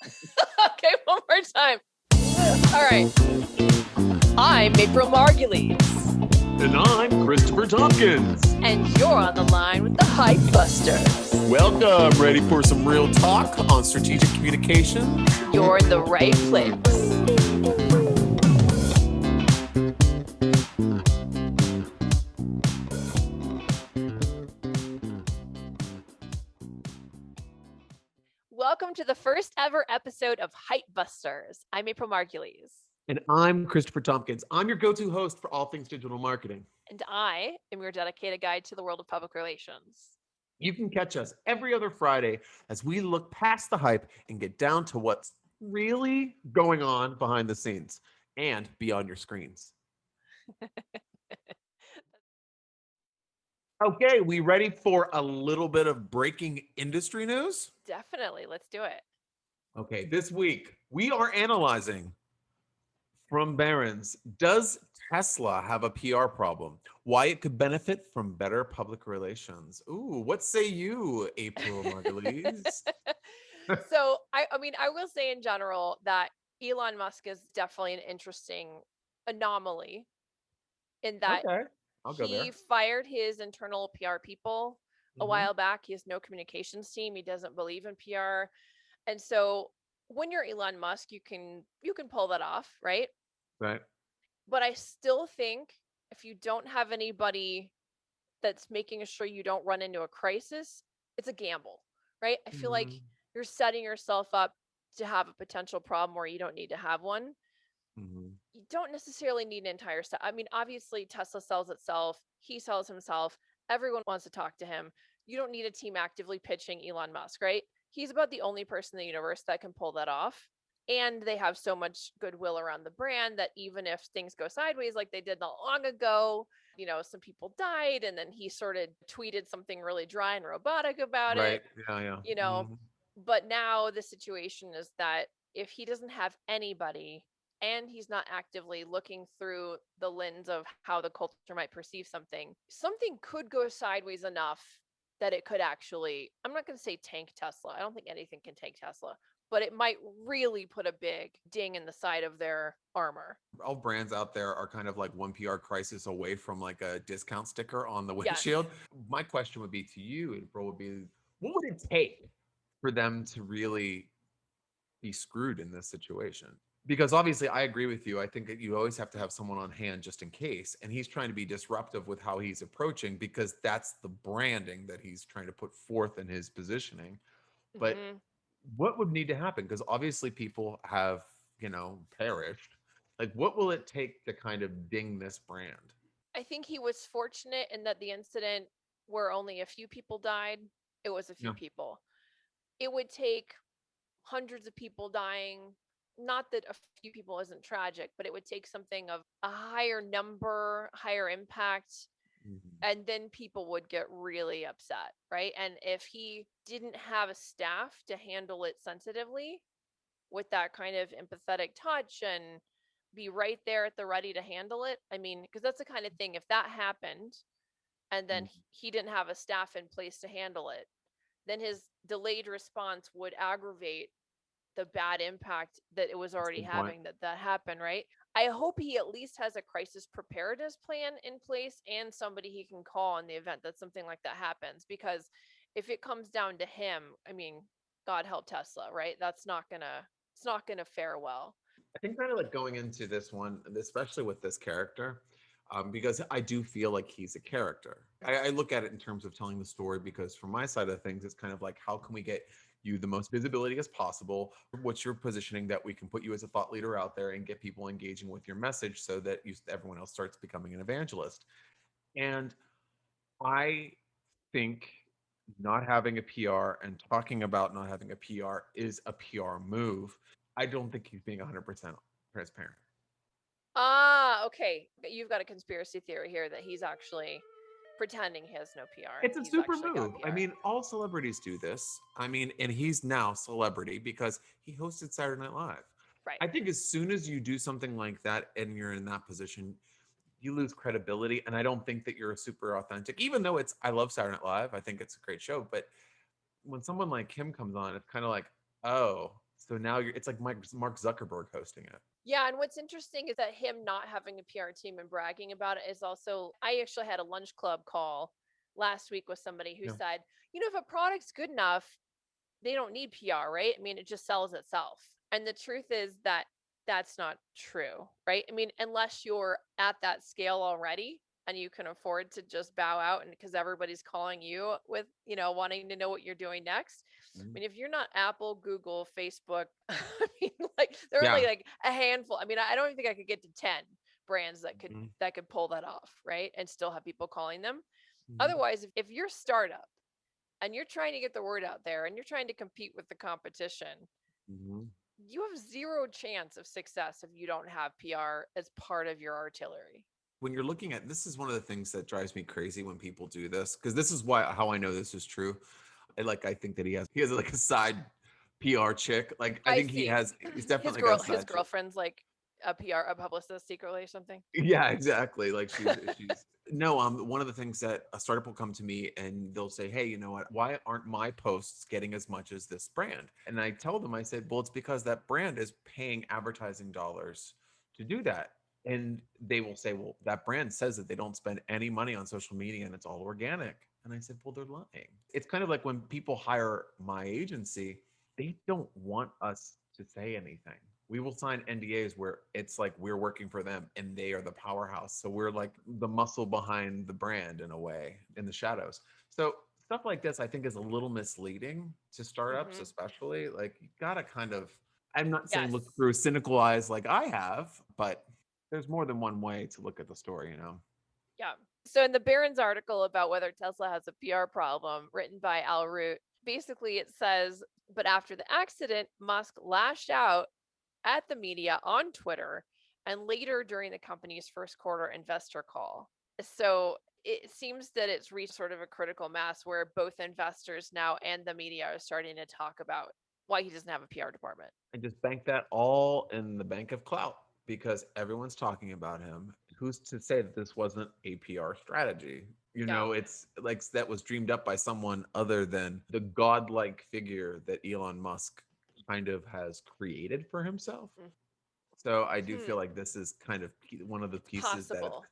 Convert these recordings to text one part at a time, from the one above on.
Okay, one more time. All right. I'm April Margulies. And I'm Christopher Tompkins. And you're on the line with the Hype Busters. Welcome. Ready for some real talk on strategic communication? You're in the right place. Welcome to the first ever episode of Hype Busters. I'm April Margulies. And I'm Christopher Tompkins. I'm your go-to host for all things digital marketing. And I am your dedicated guide to the world of public relations. You can catch us every other Friday as we look past the hype and get down to what's really going on behind the scenes and beyond your screens. Okay, we ready for a little bit of breaking industry news? Definitely. Let's do it. Okay, this week we are analyzing from Barron's, does Tesla have a PR problem? Why it could benefit from better public relations? Ooh, what say you, April Margulies? So, I will say in general that Elon Musk is definitely an interesting anomaly in that Okay, I'll go he there. fired his internal PR people a Mhm. while back. He has no communications team. He doesn't believe in PR. And so when you're Elon Musk, you can pull that off, right? Right. But I still think if you don't have anybody that's making sure you don't run into a crisis, it's a gamble, right? I feel like you're setting yourself up to have a potential problem where you don't need to have one. Mhm. You don't necessarily need an entire staff. I mean, obviously Tesla sells itself, he sells himself, everyone wants to talk to him. You don't need a team actively pitching Elon Musk, right? He's about the only person in the universe that can pull that off. And they have so much goodwill around the brand that even if things go sideways like they did not long ago, some people died and then he sort of tweeted something really dry and robotic about Right. it, Yeah. Mhm. but now the situation is that if he doesn't have anybody and he's not actively looking through the lens of how the culture might perceive something could go sideways enough that it could actually, I'm not going to say tank Tesla. I don't think anything can tank Tesla, but it might really put a big ding in the side of their armor. All brands out there are kind of like one PR crisis away from like a discount sticker on the Yes. windshield. My question would be to you, April, would be, what would it take for them to really be screwed in this situation? Because obviously I agree with you. I think that you always have to have someone on hand just in case. And he's trying to be disruptive with how he's approaching because that's the branding that he's trying to put forth in his positioning. But what would need to happen? Because obviously people have, perished. Like, what will it take to kind of ding this brand? I think he was fortunate in that the incident where only a few people died, it was a few Yeah. people. It would take hundreds of people dying. Not that a few people isn't tragic, but it would take something of a higher number, higher impact, and then people would get really upset, right? And if he didn't have a staff to handle it sensitively with that kind of empathetic touch and be right there at the ready to handle it, I mean, because that's the kind of thing, if that happened and then he didn't have a staff in place to handle it, then his delayed response would aggravate the bad impact that it was already having that happened, right? I hope he at least has a crisis preparedness plan in place and somebody he can call in the event that something like that happens, because if it comes down to him, I mean, God help Tesla, right? It's not gonna fare well. I think kind of like going into this one, especially with this character, because I do feel like he's a character. I look at it in terms of telling the story because from my side of things, it's kind of like, how can we get you the most visibility as possible? What's your positioning that we can put you as a thought leader out there and get people engaging with your message so that everyone else starts becoming an evangelist? And I think not having a PR and talking about not having a PR is a PR move. I don't think he's being 100% transparent. Okay. You've got a conspiracy theory here that he's actually pretending he has no PR. It's a He's super actually got move. I PR. mean, all celebrities do this. I mean, and he's now celebrity because he hosted Saturday Night Live. Right. I think as soon as you do something like that and you're in that position, you lose credibility. And I don't think that you're super authentic, even though I love Saturday Night Live. I think it's a great show. But when someone like him comes on, it's kind of like, oh, So now it's like Mark Zuckerberg hosting it. Yeah, and what's interesting is that him not having a PR team and bragging about it is also, I actually had a lunch club call last week with somebody who Yeah. said, if a product's good enough, they don't need PR, right? I mean, it just sells itself. And the truth is that that's not true, right? I mean, unless you're at that scale already and you can afford to just bow out, and because everybody's calling you with, wanting to know what you're doing next. I Mhm. mean, if you're not Apple, Google, Facebook, I mean, like there are only Yeah. like a handful. I mean, I don't even think I could get to 10 brands that could Mhm. pull that off, right? And still have people calling them. Mhm. Otherwise, if you're startup and you're trying to get the word out there and you're trying to compete with the competition, Mhm. you have zero chance of success if you don't have PR as part of your artillery. When you're looking at this, is one of the things that drives me crazy when people do this, because this is why how I know this is true. I think that he has like a side PR chick. Like I I think see. he's His definitely got a his side chick. girlfriend's like a PR, a publicist secretly or something. Yeah, exactly. Like she's no, one of the things that a startup will come to me and they'll say, "Hey, you know what? Why aren't my posts getting as much as this brand?" And I tell them, I said, "Well, it's because that brand is paying advertising dollars to do that." And they will say, "Well, that brand says that they don't spend any money on social media and it's all organic." And I said, "Well, they're lying." It's kind of like when people hire my agency, they don't want us to say anything. We will sign NDAs where it's like we're working for them and they are the powerhouse. So we're like the muscle behind the brand in a way in the shadows. So stuff like this, I think, is a little misleading to startups, Hmm. especially. Like you gotta kind of, I'm not saying look Yes. through cynical eyes like I have, but there's more than one way to look at the story, you know? Yeah. So in the Barron's article about whether Tesla has a PR problem, written by Al Root, basically it says, but after the accident, Musk lashed out at the media on Twitter and later during the company's first quarter investor call. So it seems that it's reached sort of a critical mass where both investors now and the media are starting to talk about why he doesn't have a PR department. And just bank that all in the bank of clout because everyone's talking about him. Who's to say that this wasn't a PR strategy? You Yeah. know, it's like that was dreamed up by someone other than the godlike figure that Elon Musk kind of has created for himself. So I do feel Hmm. like this is kind of one of the It's pieces that, possible.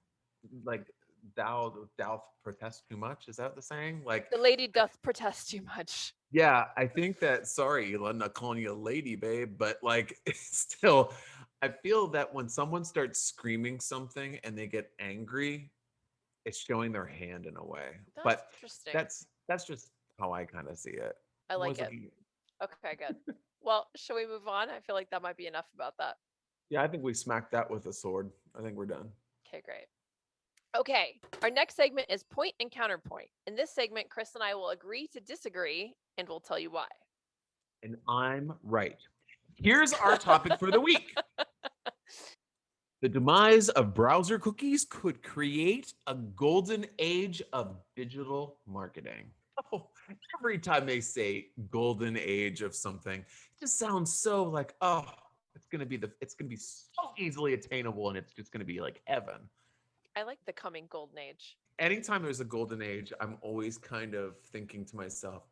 like, thou protest too much. Is that the saying? Like, The lady doth protest too much. yeah, I think that, sorry, Elon, not calling you a lady, babe, but like still, I feel that when someone starts screaming something and they get angry, it's showing their hand in a way. That's But interesting. that's just how I kind of see it. I I'm like always it. looking. Okay, good. Well, shall we move on? I feel like that might be enough about that. Yeah, I think we smacked that with a sword. I think we're done. Okay, great. Okay, our next segment is point and counterpoint. In this segment, Chris and I will agree to disagree and we'll tell you why. And I'm right. Here's our topic for the week. The demise of browser cookies could create a golden age of digital marketing. Oh, every time they say golden age of something, it just sounds so like, oh, it's gonna be so easily attainable and it's just gonna be like heaven. I like the coming golden age. Anytime there's a golden age, I'm always kind of thinking to myself,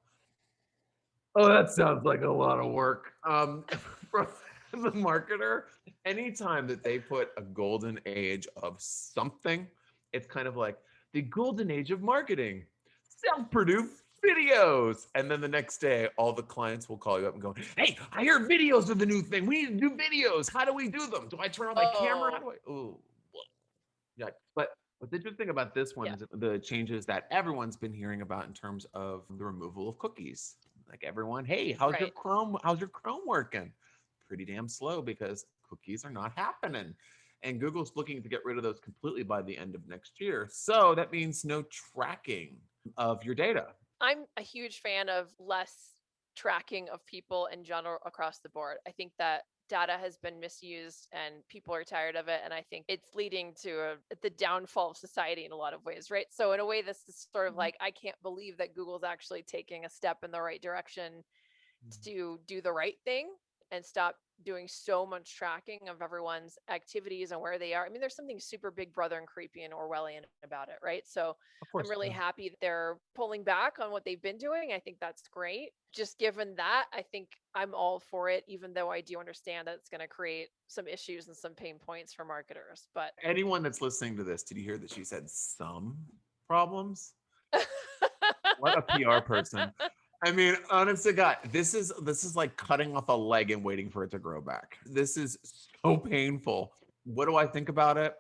oh, that sounds like a lot of work. From the marketer, anytime that they put a golden age of something, it's kind of like the golden age of marketing, self-produced videos. And then the next day, all the clients will call you up and go, "Hey, I heard videos are the new thing. We need to do videos. How do we do them? Do I turn on my camera? How Oh, do I?" Oh, yeah. But what's interesting about this one yeah, is the changes that everyone's been hearing about in terms of the removal of cookies. Like everyone, hey, right. How's your Chrome working? Pretty damn slow because cookies are not happening. And Google's looking to get rid of those completely by the end of next year. So that means no tracking of your data. I'm a huge fan of less tracking of people in general across the board. I think that data has been misused and people are tired of it. And I think it's leading to the downfall of society in a lot of ways, right? So, in a way, this is sort of like, I can't believe that Google's actually taking a step in the right direction to do the right thing. and stop doing so much tracking of everyone's activities and where they are. I mean, there's something super big brother and creepy and Orwellian about it, right? So Of I'm course. really Yeah. happy that they're pulling back on what they've been doing. I think that's great. Just given that, I think I'm all for it, even though I do understand that it's going to create some issues and some pain points for marketers. But Anyone that's listening to this, did you hear that she said some problems? What a PR person. I mean, honest to God, this is like cutting off a leg and waiting for it to grow back. This is so painful. What do I think about it?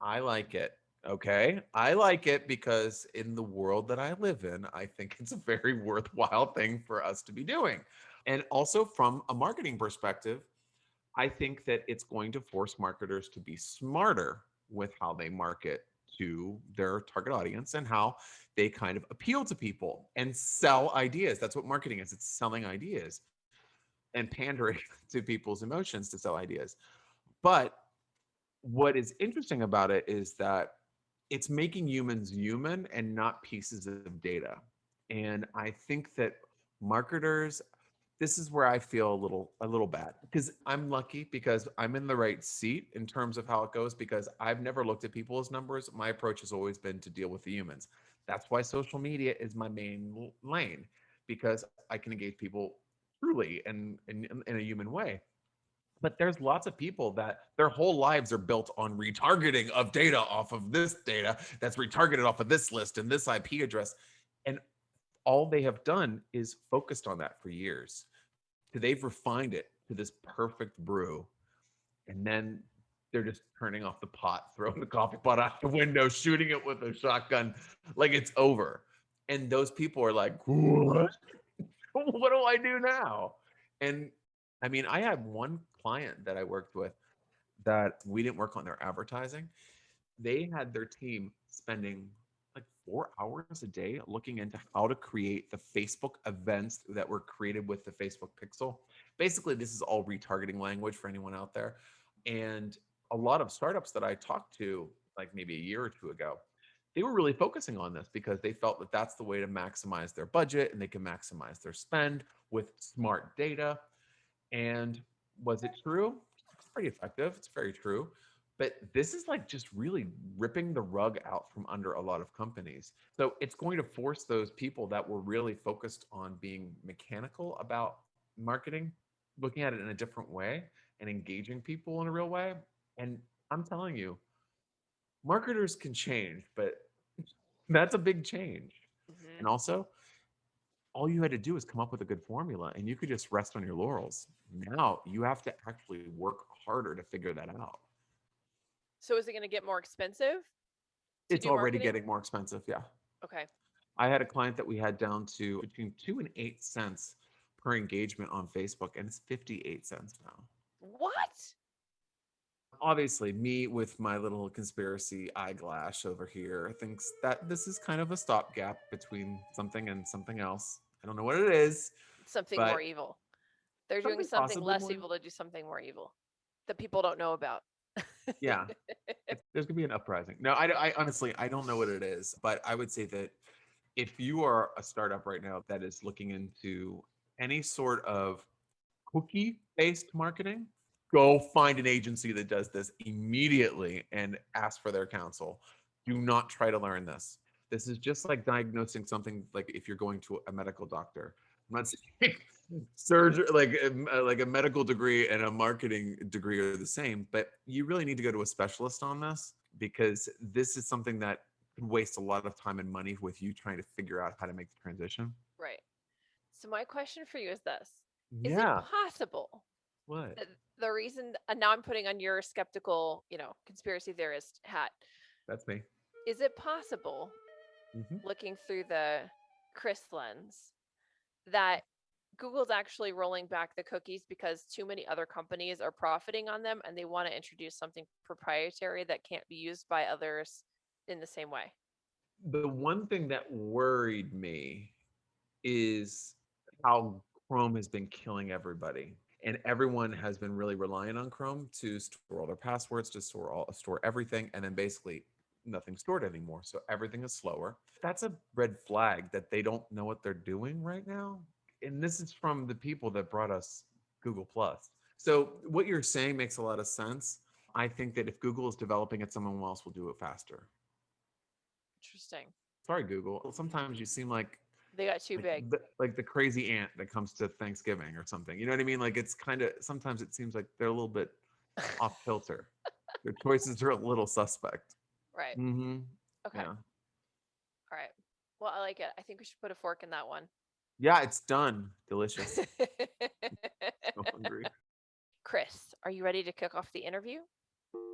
I like it. Okay. I like it because in the world that I live in, I think it's a very worthwhile thing for us to be doing. And also from a marketing perspective, I think that it's going to force marketers to be smarter with how they market to their target audience and how they kind of appeal to people and sell ideas. That's what marketing is. It's selling ideas and pandering to people's emotions to sell ideas. But what is interesting about it is that it's making humans human and not pieces of data. And I think that marketers, this is where I feel a little bad because I'm lucky because I'm in the right seat in terms of how it goes because I've never looked at people as numbers. My approach has always been to deal with the humans. That's why social media is my main lane because I can engage people truly and in a human way. But there's lots of people that their whole lives are built on retargeting of data off of this data that's retargeted off of this list and this IP address. And all they have done is focused on that for years. They've refined it to this perfect brew. And then they're just turning off the pot, throwing the coffee pot out the window, shooting it with a shotgun like it's over. And those people are like, what? What do I do now? And I mean, I had one client that I worked with that we didn't work on their advertising. They had their team spending like 4 hours a day looking into how to create the Facebook events that were created with the Facebook pixel. Basically, this is all retargeting language for anyone out there. And a lot of startups that I talked to, like maybe a year or two ago, they were really focusing on this because they felt that that's the way to maximize their budget and they can maximize their spend with smart data. And was it true? It's pretty effective. It's very true. But this is like just really ripping the rug out from under a lot of companies. So it's going to force those people that were really focused on being mechanical about marketing, looking at it in a different way and engaging people in a real way. And I'm telling you, marketers can change, but that's a big change. mhm. And also, all you had to do is come up with a good formula and you could just rest on your laurels. Now you have to actually work harder to figure that out. So is it going to get more expensive to It's do already marketing? getting more expensive. Yeah. Okay. I had a client that we had down to between 2 and 8 cents per engagement on Facebook, and it's 58 cents now. What? Obviously, me with my little conspiracy eyeglass over here thinks that this is kind of a stopgap between something and something else. I don't know what it is, Something more but evil. They're doing something something possibly less more. evil to do something more evil that people don't know about. Yeah, there's gonna be an uprising. No, I honestly I don't know what it is, but I would say that if you are a startup right now that is looking into any sort of cookie-based marketing, go find an agency that does this immediately and ask for their counsel. Do not try to learn this. This is just like diagnosing something like if you're going to a medical doctor. I'm not saying surgery like a medical degree and a marketing degree are the same, but you really need to go to a specialist on this because this is something that could waste a lot of time and money with you trying to figure out how to make the transition. Right. So my question for you is this. Is it Yeah. possible What? that the reason, and now I'm putting on your skeptical, conspiracy theorist hat. That's me. Is it possible, Hmm. looking through the Chris lens, that Google's actually rolling back the cookies because too many other companies are profiting on them and they want to introduce something proprietary that can't be used by others in the same way? The one thing that worried me is how Chrome has been killing everybody. And everyone has been really relying on Chrome to store all their passwords, to store everything, and then basically nothing's stored anymore. So everything is slower. That's a red flag that they don't know what they're doing right now. And this is from the people that brought us Google Plus. So what you're saying makes a lot of sense. I think that if Google is developing it, someone else will do it faster. Interesting. Sorry, Google. Sometimes you seem They got too big. like the crazy aunt that comes to Thanksgiving or something. You know what I mean? Like it's kind of sometimes it seems like they're a little bit off kilter. Their choices are a little suspect. Right. Mm-hmm. Okay. Yeah. All right. Well, I like it. I think we should put a fork in that one. Yeah, it's done. Delicious. So hungry. Chris, are you ready to kick off the interview?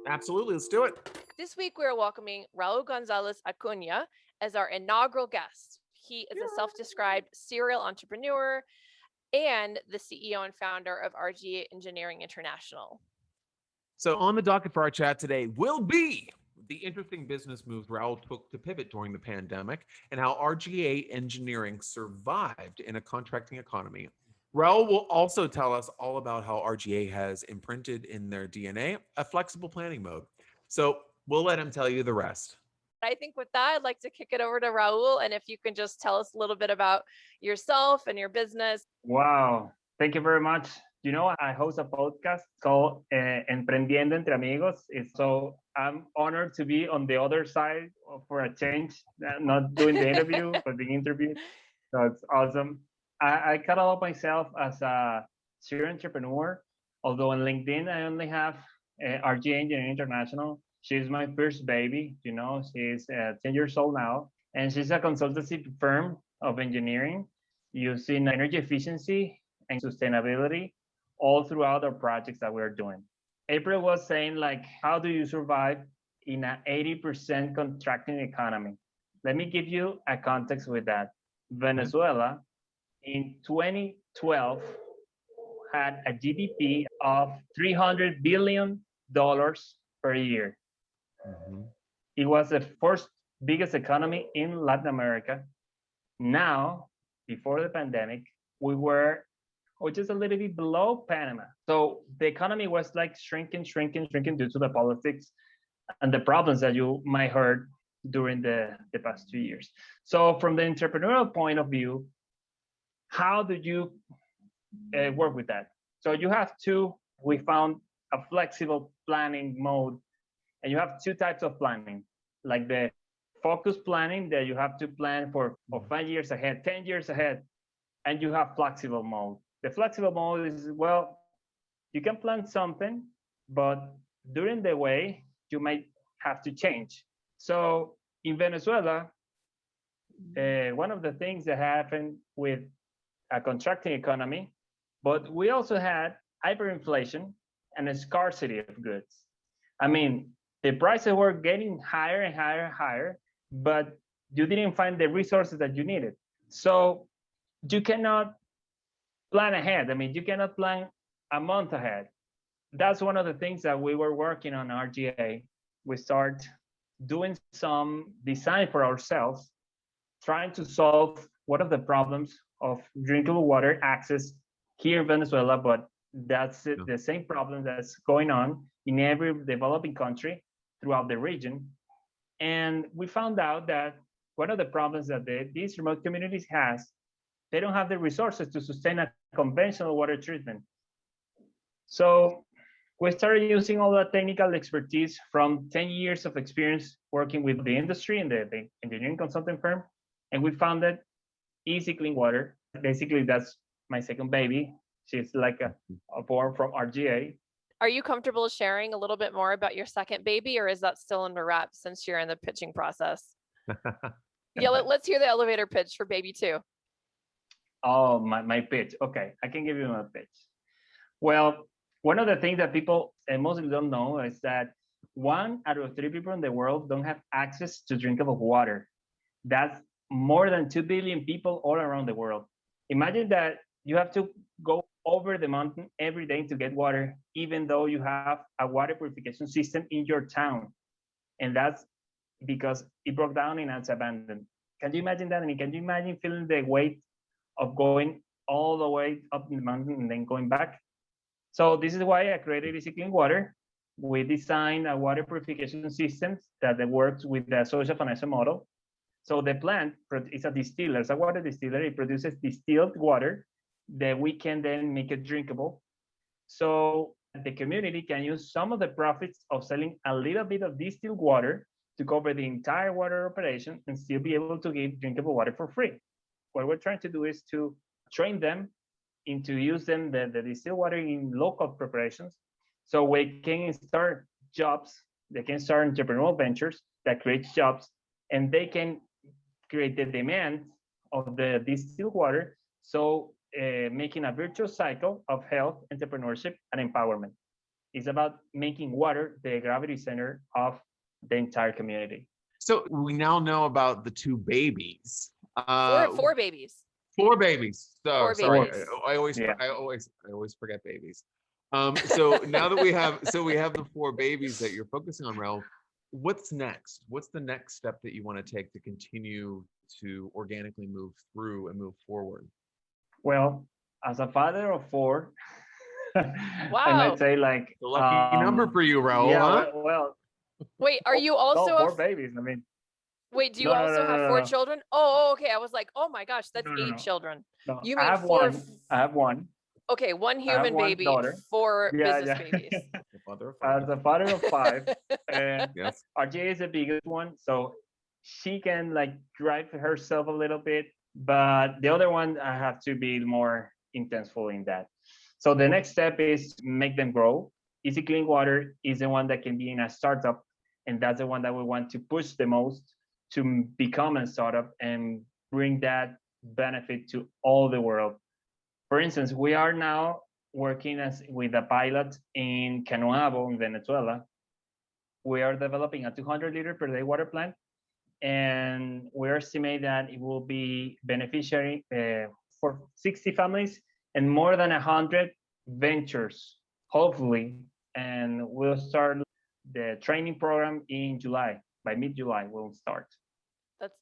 Absolutely. Let's do it. This week, we're welcoming Raúl González Acuña as our inaugural guest. He is a self-described serial entrepreneur and the CEO and founder of RGA Engineering International. So on the docket for our chat today will be the interesting business moves Raúl took to pivot during the pandemic and how RGA Engineering survived in a contracting economy. Raúl will also tell us all about how RGA has imprinted in their DNA a flexible planning mode. So we'll let him tell you the rest. I think with that, I'd like to kick it over to Raúl. And if you can just tell us a little bit about yourself and your business. Wow. Thank you very much. You know, I host a podcast called Emprendiendo Entre Amigos. So I'm honored to be on the other side for a change, not doing the interview, but being interviewed. So it's awesome. I catalog myself as a serial entrepreneur, although on LinkedIn, I only have RGA Engineering International. She's my first baby, you know, she's 10 years old now, and she's a consultancy firm of engineering using energy efficiency and sustainability all throughout our projects that we're doing. April was saying, like, how do you survive in an 80% contracting economy? Let me give you a context with that. Venezuela in 2012 had a GDP of $300 billion per year. Mm-hmm. It was the first biggest economy in Latin America. Now, before the pandemic, we were just a little bit below Panama. So the economy was like shrinking due to the politics and the problems that you might heard during the past 2 years. So from the entrepreneurial point of view, how do you work with that? So you have we found a flexible planning mode, and you have two types of planning, like the focus planning that you have to plan for 5 years ahead, 10 years ahead, and you have flexible mode. The flexible mode is, well, you can plan something, but during the way, you might have to change. So in Venezuela, one of the things that happened with a contracting economy, but we also had hyperinflation and a scarcity of goods. I mean, the prices were getting higher and higher and higher, but you didn't find the resources that you needed. So you cannot plan ahead. I mean, you cannot plan a month ahead. That's one of the things that we were working on RGA. We start doing some design for ourselves, trying to solve one of the problems of drinkable water access here in Venezuela, but that's the same problem that's going on in every developing country throughout the region. And we found out that one of the problems that these remote communities has, they don't have the resources to sustain a conventional water treatment. So we started using all that technical expertise from 10 years of experience working with the industry and the engineering consulting firm. And we founded Easy Clean Water. Basically, that's my second baby. She's like a born from RGA. Are you comfortable sharing a little bit more about your second baby, or is that still under wraps since you're in the pitching process? Yeah, let's hear the elevator pitch for baby two. Oh, my pitch. Okay, I can give you my pitch. Well, one of the things that people mostly don't know is that 1 out of 3 people in the world don't have access to drinkable water. That's more than 2 billion people all around the world. Imagine that you have to go over the mountain every day to get water, even though you have a water purification system in your town. And that's because it broke down and it's abandoned. Can you imagine that? I mean, can you imagine feeling the weight of going all the way up the mountain and then going back? So this is why I created Easy Clean Water. We designed a water purification system that works with the social financial model. So the plant is a distiller, it's a water distiller. It produces distilled water that we can then make it drinkable So the community can use some of the profits of selling a little bit of distilled water to cover the entire water operation and still be able to give drinkable water for free. What we're trying to do is to train them into use them the distilled water in local preparations, so we can start jobs, they can start entrepreneurial ventures that creates jobs, and they can create the demand of the distilled water. So making a virtuous cycle of health, entrepreneurship, and empowerment. It's about making water the gravity center of the entire community. So we now know about the two babies. Four babies. Four babies. So Four sorry, babies. I always Yeah. I always forget babies. So now that we have the four babies that you're focusing on, Raul, what's next? What's the next step that you want to take to continue to organically move through and move forward? Well, as a father of four, I Wow. might say like The lucky number for you, Raul, yeah, huh? well, Wait, are you also no, four babies. I mean, wait, do you no, also have four no. children? Oh, okay. I was like, oh my gosh, that's No. 8 children. No, You I mean have four? one. I have one. Okay, one I have human one baby, daughter. 4 Yeah, business yeah. babies. The father of As five. a father of five, and Yes. RGA is the biggest one, so she can like drive herself a little bit, but the other one I have to be more intenseful in that. So the next step is to make them grow. Easy Clean Water is the one that can be in a startup, and that's the one that we want to push the most to become a startup and bring that benefit to all the world. For instance, we are now working with a pilot in Canoabo in Venezuela. We are developing a 200 liter per day water plant, and we estimate that it will be beneficiary for 60 families and more than 100 ventures, hopefully. And we'll start the training program in July. By mid-July, we'll start.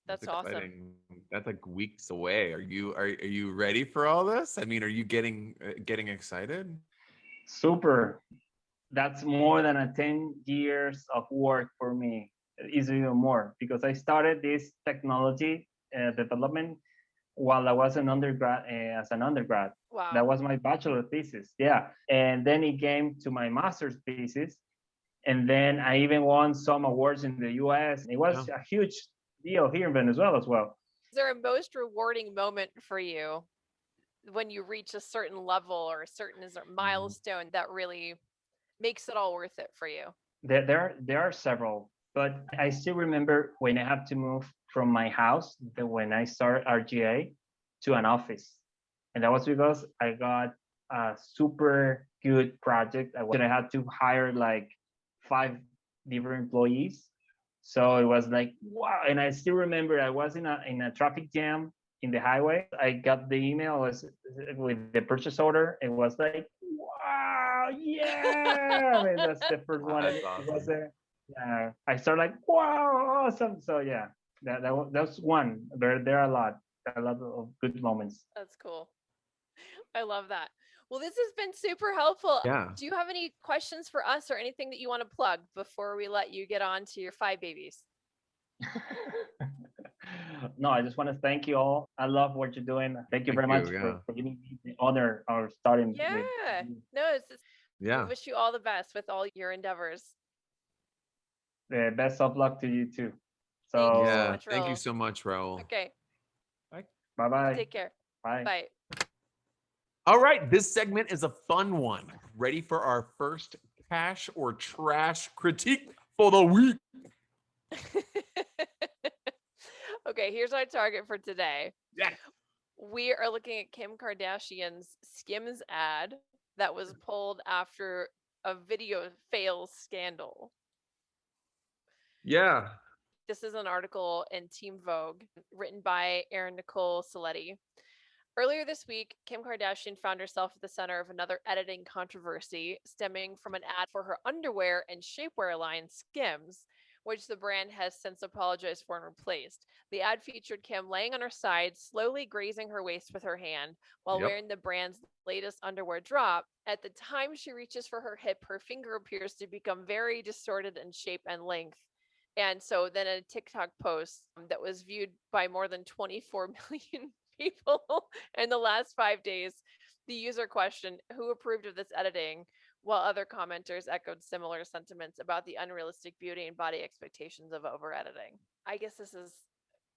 That's awesome. Exciting. That's like weeks away. Are you ready for all this? I mean, are you getting excited? Super. That's more than a 10 years of work for me. It's even more because I started this technology development while I was an undergrad, as an undergrad. Wow. That was my bachelor thesis. Yeah. And then it came to my master's thesis. And then I even won some awards in the US. It was a huge deal here in Venezuela as well. Is there a most rewarding moment for you when you reach a certain level or a certain milestone that really makes it all worth it for you? There are several, but I still remember when I had to move from my house when I started RGA to an office. And that was because I got a super good project. I had to hire like 5 different employees. So it was like, wow. And I still remember I was in a traffic jam in the highway. I got the email with the purchase order. It was like, wow, yeah. I mean, that's the first one. That's It was awesome. there. Yeah. I started like, wow, awesome. So yeah, that's one. There are a lot of good moments. That's cool. I love that. Well, this has been super helpful. Yeah. Do you have any questions for us or anything that you want to plug before we let you get on to your 5 babies? No, I just want to thank you all. I love what you're doing. Thank you very much for giving me the honor of starting. Yeah. No, we wish you all the best with all your endeavors. The best of luck to you too. So thank you so much, Raúl. Thank you so much, Raúl. Okay. Bye-bye. Take care. Bye. Bye. All right, this segment is a fun one. Ready for our first cash or trash critique for the week? Okay, here's our target for today. Yeah. We are looking at Kim Kardashian's Skims ad that was pulled after a video fails scandal. Yeah. This is an article in Teen Vogue written by Erin Nicole Saletti. Earlier this week, Kim Kardashian found herself at the center of another editing controversy stemming from an ad for her underwear and shapewear line Skims, which the brand has since apologized for and replaced. The ad featured Kim laying on her side, slowly grazing her waist with her hand while wearing the brand's latest underwear drop. At the time she reaches for her hip, her finger appears to become very distorted in shape and length. And so then a TikTok post that was viewed by more than 24 million people in the last 5 days The user questioned who approved of this editing, while other commenters echoed similar sentiments about the unrealistic beauty and body expectations of over editing. I guess this is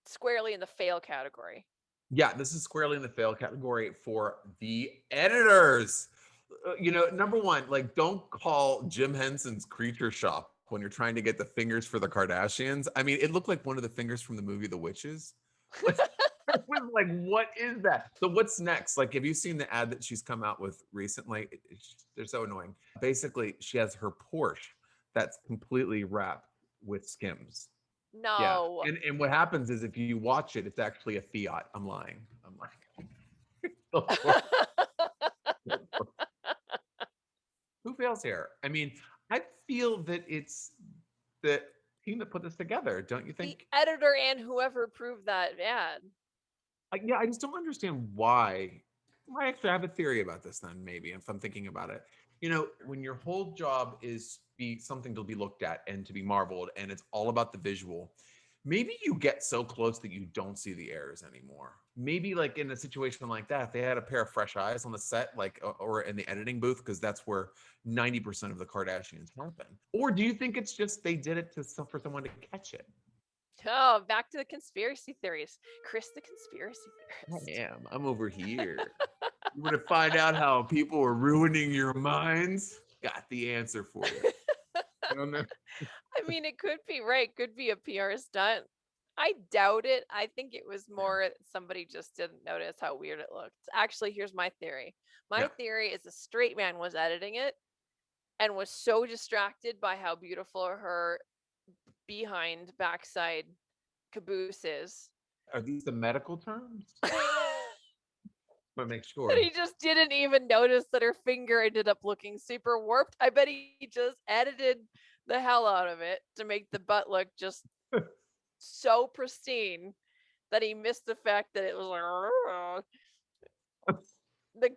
squarely in the fail category. Yeah, this is squarely in the fail category for the editors. Number one, like, don't call Jim Henson's Creature Shop when you're trying to get the fingers for the Kardashians. I mean, it looked like one of the fingers from the movie The Witches. It was like, what is that? So what's next? Like, have you seen the ad that she's come out with recently? They're so annoying. Basically, she has her Porsche that's completely wrapped with Skims. Yeah. No. And what happens is if you watch it, it's actually a Fiat. I'm lying. Who fails here? I mean, I feel that it's the team that put this together, don't you The think? editor and whoever approved that ad. Yeah, I just don't understand why. I actually have a theory about this then, maybe, if I'm thinking about it. When your whole job is be something to be looked at and to be marveled, and it's all about the visual, maybe you get so close that you don't see the errors anymore. Maybe like in a situation like that, if they had a pair of fresh eyes on the set, like, or in the editing booth, because that's where 90% of the Kardashians happen. Or do you think it's just they did it for someone to catch it? Oh, back to the conspiracy theories. Chris, the conspiracy theorist. I'm over here. You want to find out how people are ruining your minds? Got the answer for you. I mean, it could be right. Could be a PR stunt. I doubt it. I think it was more somebody just didn't notice how weird it looked. Actually, here's my theory. My theory is a straight man was editing it and was so distracted by how beautiful her backside caboose is. Are these the medical terms? But make sure. And he just didn't even notice that her finger ended up looking super warped. I bet he just edited the hell out of it to make the butt look just so pristine that he missed the fact that it was like the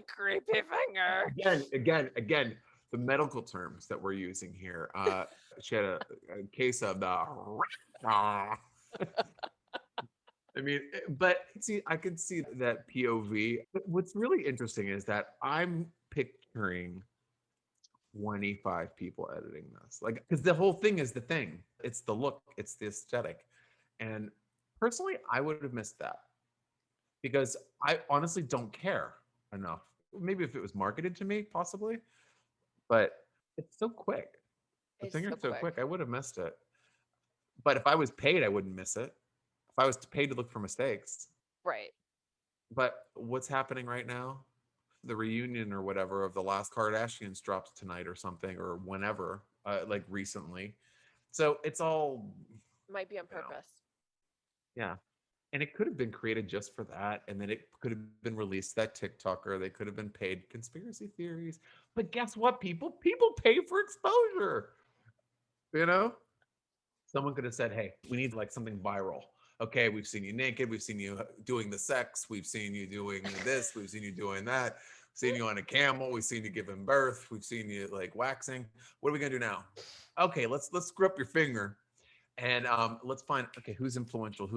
creepy finger. Again, the medical terms that we're using here. She had a case of the. I mean, but see, I could see that POV. But what's really interesting is that I'm picturing 25 people editing this. Like, because the whole thing is the thing. It's the look, it's the aesthetic. And personally, I would have missed that because I honestly don't care enough. Maybe if it was marketed to me, possibly, but it's so quick. The finger's so quick, I would have missed it. But if I was paid, I wouldn't miss it. If I was paid to look for mistakes. Right. But what's happening right now? The reunion or whatever of the last Kardashians dropped tonight or something, or whenever, like recently. So it's all might be on purpose. Yeah. And it could have been created just for that. And then it could have been released that TikToker. They could have been paid conspiracy theories. But guess what, people? People pay for exposure. Someone could have said, hey, we need like something viral. Okay, we've seen you naked. We've seen you doing the sex. We've seen you doing this. We've seen you doing that. We've seen you on a camel. We've seen you giving birth. We've seen you like waxing. What are we gonna do now? Okay, let's screw up your finger, and let's find. Okay, who's influential?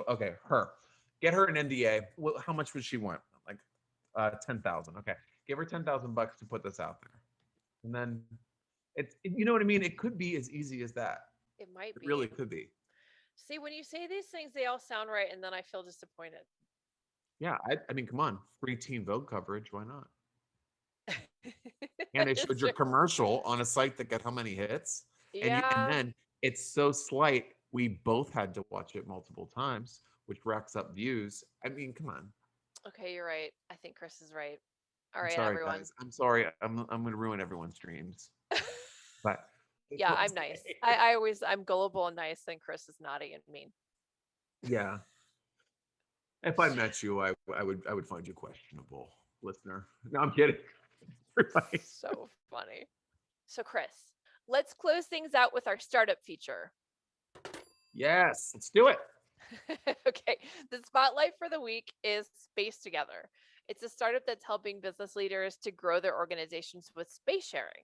Okay, her. Get her an NDA. Well, how much would she want? Like 10,000. Okay, give her $10,000 to put this out there, and then you know what I mean. It could be as easy as that. It might be. It really could be. See, when you say these things, they all sound right, and then I feel disappointed. Yeah, I mean, come on, free Teen Vogue coverage, why not? And they showed your commercial on a site that got how many hits? Yeah. And then it's so slight, we both had to watch it multiple times, which racks up views. I mean, come on. Okay, you're right. I think Chris is right. All right, sorry, everyone. Guys. I'm sorry. I'm going to ruin everyone's dreams. But yeah, I'm nice. I'm gullible and nice, and Chris is naughty and mean. Yeah. If I met you, I would find you questionable, listener. No, I'm kidding. So funny. So Chris, let's close things out with our startup feature. Yes, let's do it. Okay, the spotlight for the week is Space Together. It's a startup that's helping business leaders to grow their organizations with space sharing.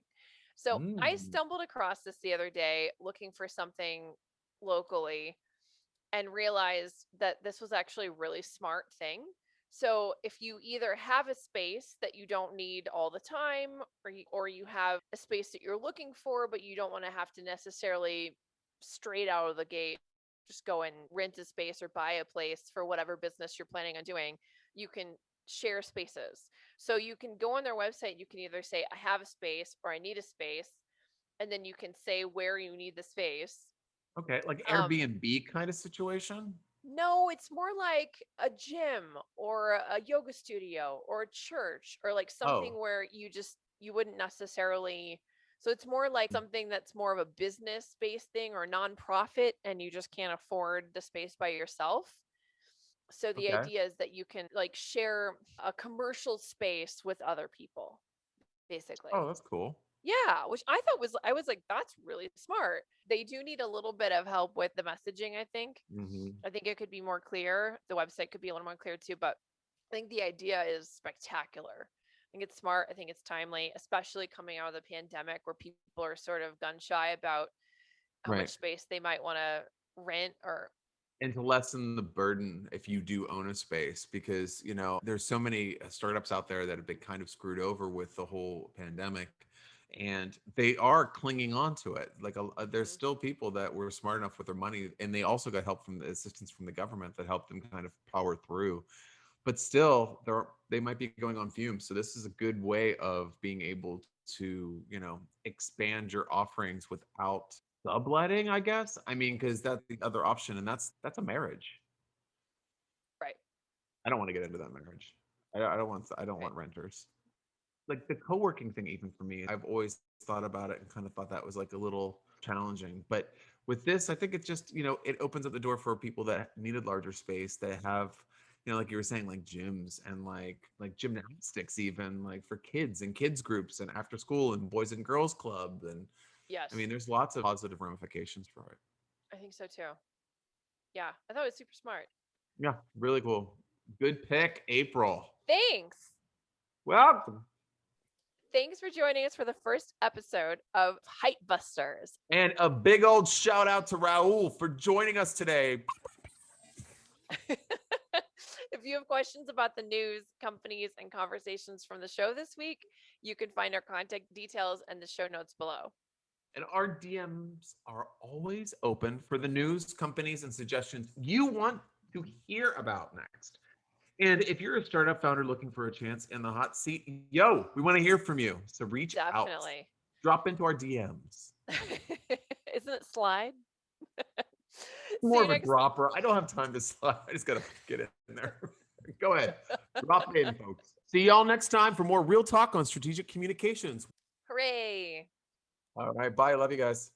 So I stumbled across this the other day looking for something locally and realized that this was actually a really smart thing So if you either have a space that you don't need all the time, or you have a space that you're looking for, but you don't want to have to necessarily straight out of the gate just go and rent a space or buy a place for whatever business you're planning on doing, you can share spaces. So you can go on their website, you can either say, I have a space or I need a space, and then you can say where you need the space. Okay, like Airbnb kind of situation? No, it's more like a gym or a yoga studio or a church or like something Oh, where you wouldn't necessarily. So it's more like something that's more of a business based thing or nonprofit, and you just can't afford the space by yourself. So the okay. idea is that you can like share a commercial space with other people, basically. Oh, that's cool. Yeah, which I was like, that's really smart. They do need a little bit of help with the messaging, I think. Hmm. I think it could be more clear. The website could be a little more clear too, but I think the idea is spectacular. I think it's smart. I think it's timely, especially coming out of the pandemic where people are sort of gun shy about how much Right. space they might want to rent or. And to lessen the burden if you do own a space, because there's so many startups out there that have been kind of screwed over with the whole pandemic, and they are clinging on to it. Like there's Mhm. still people that were smart enough with their money, and they also got help from the assistance from the government that helped them kind of power through. But still, they might be going on fumes. So this is a good way of being able to expand your offerings without subletting, I guess. I mean, because that's the other option, and that's a marriage. Right. I don't want to get into that marriage. I don't want Right. renters. Like the co-working thing, even for me, I've always thought about it and kind of thought that was like a little challenging. But with this, I think it's just, it opens up the door for people that needed larger space, that have, like you were saying, like gyms and like gymnastics, even like for kids and kids groups and after school and boys and girls club. And I Yes, mean, there's lots of positive ramifications for it. I think so too. Yeah, I thought it was super smart. Yeah, really cool. Good pick, April. Thanks. Welcome. Thanks for joining us for the first episode of Hype Busters. And a big old shout out to Raúl for joining us today. If you have questions about the news, companies, and conversations from the show this week, you can find our contact details and the show notes below. And our DMs are always open for the news, companies, and suggestions you want to hear about next. And if you're a startup founder looking for a chance in the hot seat, we want to hear from you. So reach out, Definitely. drop into our DMs. Isn't it slide? See More you of a next. dropper. I don't have time to slide. I just got to get in there. Go ahead. Drop it in, folks. See y'all next time for more real talk on strategic communications. Hooray. All right. Bye. Love you guys.